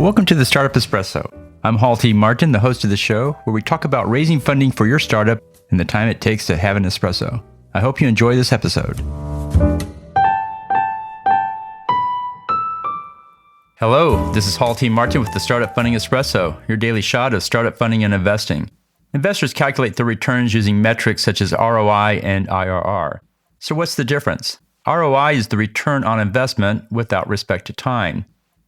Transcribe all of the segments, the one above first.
Well, welcome to the Startup Espresso. I'm Hall T. Martin, the host of the show, where we talk about raising funding for your startup and the time it takes to have an espresso. I hope you enjoy this episode. Hello, this is Hall T. Martin with the Startup Funding Espresso, your daily shot of startup funding and investing. Investors calculate their returns using metrics such as ROI and IRR. So what's the difference? ROI is the return on investment without respect to time.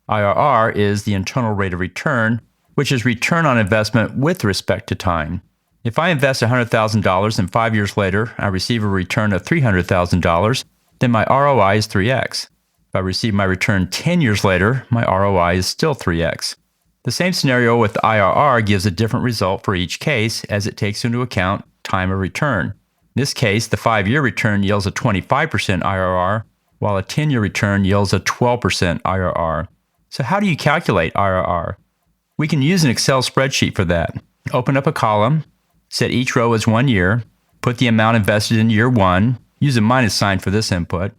IRR is the internal rate of return, which is return on investment with respect to time. If I invest $100,000 and 5 years later I receive a return of $300,000, then my ROI is 3x. If I receive my return 10 years later, my ROI is still 3x. The same scenario with IRR gives a different result for each case as it takes into account time of return. In this case, the 5-year return yields a 25% IRR, while a 10-year return yields a 12% IRR. So how do you calculate IRR? We can use an Excel spreadsheet for that. Open up a column, set each row as 1 year, put the amount invested in year 1, use a minus sign for this input,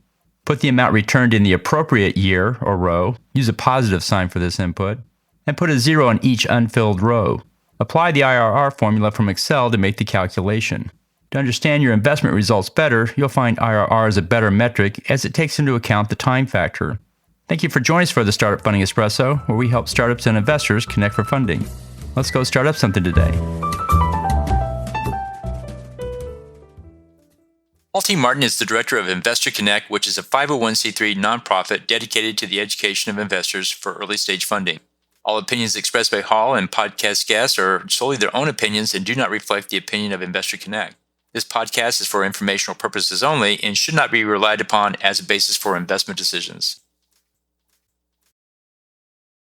put the amount returned in the appropriate year or row, use a positive sign for this input, and put a 0 on each unfilled row. Apply the IRR formula from Excel to make the calculation. To understand your investment results better, you'll find IRR is a better metric as it takes into account the time factor. Thank you for joining us for the Startup Funding Espresso, where we help startups and investors connect for funding. Let's go start up something today. Hall T. Martin is the director of Investor Connect, which is a 501c3 nonprofit dedicated to the education of investors for early-stage funding. All opinions expressed by Hall and podcast guests are solely their own opinions and do not reflect the opinion of Investor Connect. This podcast is for informational purposes only and should not be relied upon as a basis for investment decisions.